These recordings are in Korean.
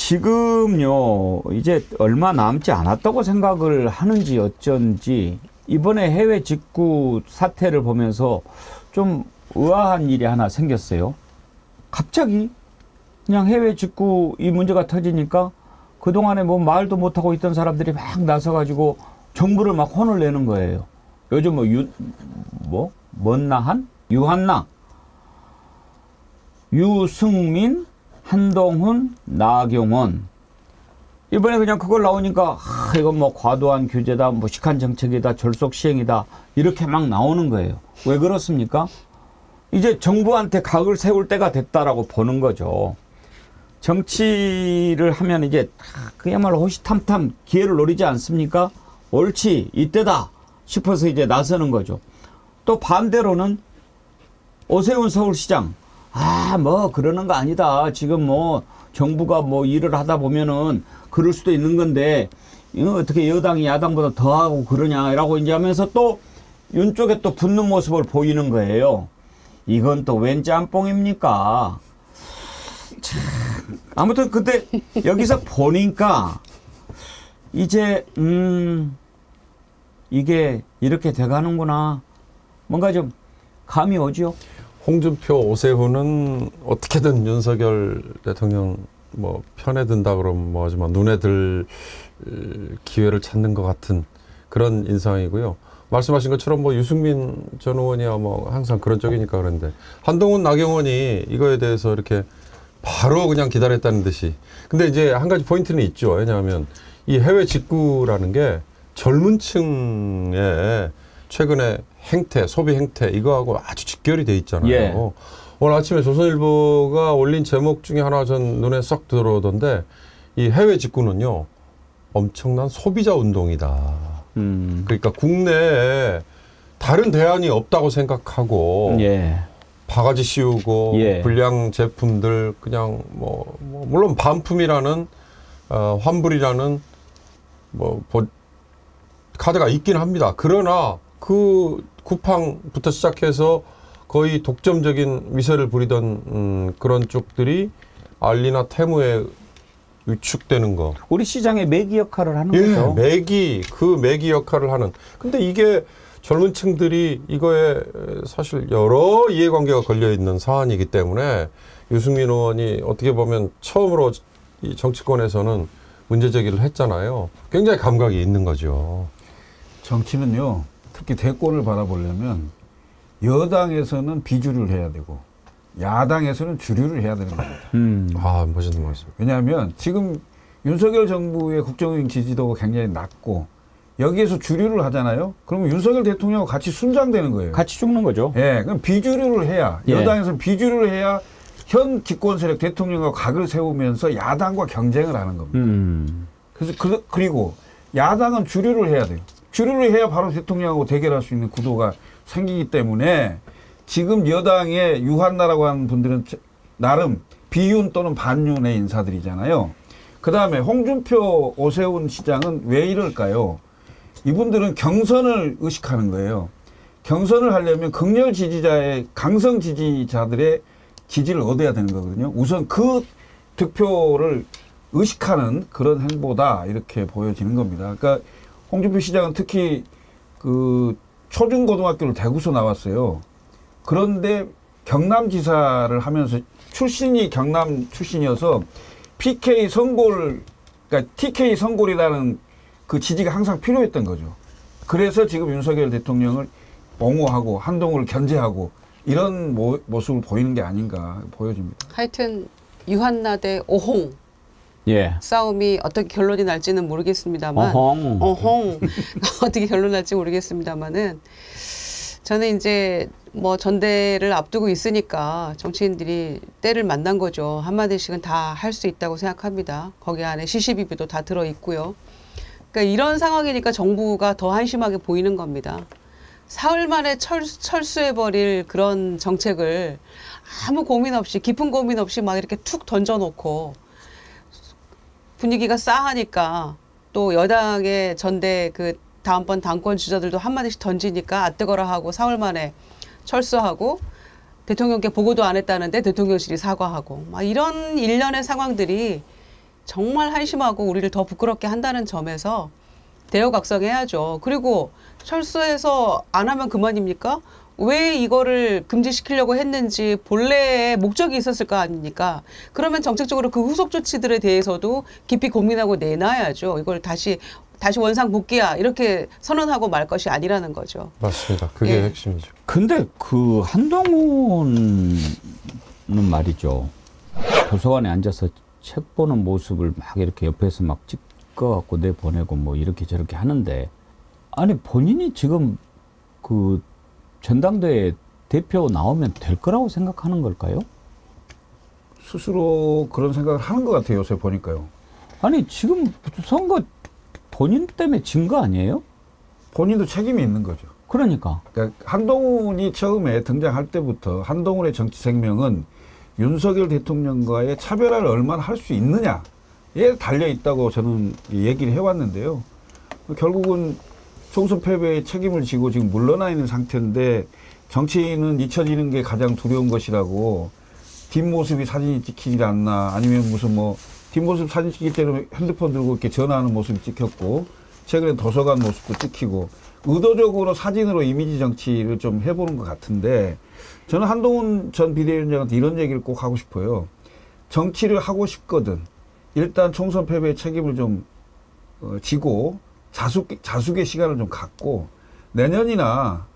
지금요, 이제 얼마 남지 않았다고 생각을 하는지 어쩐지 이번에 해외 직구 사태를 보면서 좀 의아한 일이 하나 생겼어요. 갑자기 그냥 해외 직구 이 문제가 터지니까 그동안에 뭐 말도 못하고 있던 사람들이 막 나서가지고 정부를 막 혼을 내는 거예요. 요즘 먼나한? 유한나? 유승민? 한동훈, 나경원. 이번에 그냥 그걸 나오니까 이건 뭐 과도한 규제다, 무식한 정책이다, 졸속 시행이다 이렇게 막 나오는 거예요. 왜 그렇습니까? 이제 정부한테 각을 세울 때가 됐다라고 보는 거죠. 정치를 하면 이제 그야말로 호시탐탐 기회를 노리지 않습니까? 옳지, 이때다 싶어서 이제 나서는 거죠. 또 반대로는 오세훈 서울시장. 뭐 그러는 거 아니다. 지금 뭐 정부가 뭐 일을 하다 보면은 그럴 수도 있는 건데 어떻게 여당이 야당보다 더 하고 그러냐라고 이제 하면서 또 윤 쪽에 또 붙는 모습을 보이는 거예요. 이건 또 웬 짬뽕입니까? 참. 아무튼 근데 여기서 보니까 이제 이게 이렇게 돼가는구나. 뭔가 좀 감이 오죠. 홍준표, 오세훈은 어떻게든 윤석열 대통령 뭐 편에 든다 그러면 뭐하지만 눈에 들 기회를 찾는 것 같은 그런 인상이고요. 말씀하신 것처럼 뭐 유승민 전 의원이야 뭐 항상 그런 쪽이니까 그런데 한동훈, 나경원이 이거에 대해서 이렇게 바로 그냥 기다렸다는 듯이. 근데 이제 한 가지 포인트는 있죠. 왜냐하면 이 해외 직구라는 게 젊은 층에 최근에 행태, 소비 행태 이거하고 아주 직결이 돼 있잖아요. 예. 오늘 아침에 조선일보가 올린 제목 중에 하나 전 눈에 썩 들어오던데 이 해외 직구는요 엄청난 소비자 운동이다. 그러니까 국내에 다른 대안이 없다고 생각하고 예. 바가지 씌우고 예. 불량 제품들 그냥 뭐 물론 반품이라는 환불이라는 카드가 있긴 합니다. 그러나 그 쿠팡부터 시작해서 거의 독점적인 위세를 부리던 그런 쪽들이 알리나 테무에 위축되는 거. 우리 시장의 매기 역할을 하는 거죠. 매기 역할을 하는. 근데 이게 젊은 층들이 이거에 사실 여러 이해관계가 걸려있는 사안이기 때문에 유승민 의원이 어떻게 보면 처음으로 이 정치권에서는 문제제기를 했잖아요. 굉장히 감각이 있는 거죠. 정치는요. 특히 대권을 바라보려면 여당에서는 비주류를 해야 되고 야당에서는 주류를 해야 되는 겁니다. 멋있는 말씀. 왜냐하면 지금 윤석열 정부의 국정의 지지도가 굉장히 낮고 여기에서 주류를 하잖아요. 그러면 윤석열 대통령하고 같이 순장되는 거예요. 같이 죽는 거죠. 예, 그럼 비주류를 해야 여당에서는 비주류를 해야 현 집권 세력 대통령과 각을 세우면서 야당과 경쟁을 하는 겁니다. 그래서 그리고 야당은 주류를 해야 돼요. 주류를 해야 바로 대통령하고 대결할 수 있는 구도가 생기기 때문에 지금 여당의 유한나라고 하는 분들은 나름 비윤 또는 반윤의 인사들이잖아요. 그다음에 홍준표, 오세훈 시장은 왜 이럴까요? 이분들은 경선을 의식하는 거예요. 경선을 하려면 극렬 지지자의 강성 지지자들의 지지를 얻어야 되는 거거든요. 우선 그 득표를 의식하는 그런 행보다 이렇게 보여지는 겁니다. 그러니까 홍준표 시장은 특히 그 초중고등학교를 대구서 나왔어요. 그런데 경남지사를 하면서 출신이 경남 출신이어서 PK 선골, 그러니까 TK 선골이라는 그 지지가 항상 필요했던 거죠. 그래서 지금 윤석열 대통령을 옹호하고 한동훈을 견제하고 이런 모습을 보이는 게 아닌가 보여집니다. 하여튼 유한나 대 오홍 예. 싸움이 어떻게 결론이 날지는 모르겠습니다만 어홍 어떻게 결론 날지 모르겠습니다만은 저는 이제 뭐 전대를 앞두고 있으니까 정치인들이 때를 만난 거죠. 한마디씩은 다 할 수 있다고 생각합니다. 거기 안에 시시비비도 다 들어있고요. 그러니까 이런 상황이니까 정부가 더 한심하게 보이는 겁니다. 사흘 만에 철수해버릴 그런 정책을 아무 고민 없이 깊은 고민 없이 막 이렇게 툭 던져놓고 분위기가 싸하니까 또 여당의 전대 그 다음번 당권 주자들도 한마디씩 던지니까 아뜨거라 하고 사흘 만에 철수하고 대통령께 보고도 안 했다는데 대통령실이 사과하고 막 이런 일련의 상황들이 정말 한심하고 우리를 더 부끄럽게 한다는 점에서 대여각성해야죠. 그리고 철수해서 안 하면 그만입니까? 왜 이거를 금지시키려고 했는지 본래의 목적이 있었을 거 아닙니까? 그러면 정책적으로 그 후속 조치들에 대해서도 깊이 고민하고 내놔야죠. 이걸 다시 원상 복귀야 이렇게 선언하고 말 것이 아니라는 거죠. 맞습니다. 그게 예. 핵심이죠. 근데 그 한동훈은 말이죠. 도서관에 앉아서 책 보는 모습을 막 이렇게 옆에서 막 찍어갖고 내보내고 뭐 이렇게 저렇게 하는데, 아니 본인이 지금 그 전당대회 대표 나오면 될 거라고 생각하는 걸까요? 스스로 그런 생각을 하는 것 같아요. 요새 보니까요. 아니 지금 선거 본인 때문에 진 거 아니에요? 본인도 책임이 있는 거죠. 그러니까 한동훈이 처음에 등장할 때부터 한동훈의 정치 생명은 윤석열 대통령과의 차별화를 얼마나 할 수 있느냐에 달려 있다고 저는 얘기를 해왔는데요. 결국은 총선 패배의 책임을 지고 지금 물러나 있는 상태인데, 정치인은 잊혀지는 게 가장 두려운 것이라고, 뒷모습이 사진이 찍히지 않나, 아니면 무슨 뭐 뒷모습 사진 찍을 때는 핸드폰 들고 이렇게 전화하는 모습이 찍혔고, 최근에 도서관 모습도 찍히고, 의도적으로 사진으로 이미지 정치를 좀 해보는 것 같은데, 저는 한동훈 전 비대위원장한테 이런 얘기를 꼭 하고 싶어요. 정치를 하고 싶거든 일단 총선 패배의 책임을 좀 지고 자숙의 시간을 좀 갖고, 내년이나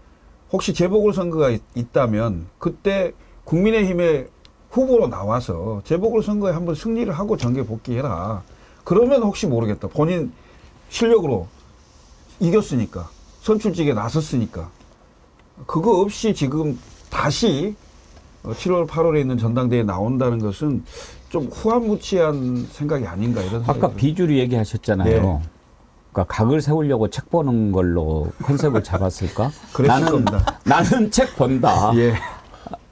혹시 재보궐선거가 있다면 그때 국민의힘의 후보로 나와서 재보궐선거에 한번 승리를 하고 정계 복귀해라. 그러면 혹시 모르겠다. 본인 실력으로 이겼으니까, 선출직에 나섰으니까. 그거 없이 지금 다시 7월 8월에 있는 전당대회에 나온다는 것은 좀 후한무치한 생각이 아닌가, 이런 생각이 아까 비주류 얘기하셨잖아요. 네. 그러니까 각을 세우려고 책 보는 걸로 컨셉을 잡았을까? 그랬을 겁니다. 나는 책 본다. 예.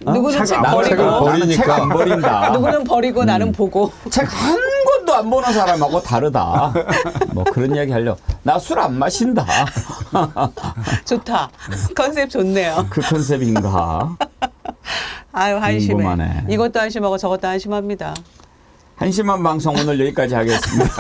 누구는 책 나는 버리고, 나는 책 안 버린다. 누구는 버리고 나는 보고. 책 한 권도 안 보는 사람하고 다르다. 뭐 그런 이야기 하려고. 나 술 안 마신다. 좋다. 컨셉 좋네요. 그 컨셉인가? 아유, 한심해. 궁금하네. 이것도 한심하고 저것도 한심합니다. 한심한 방송 오늘 여기까지 하겠습니다.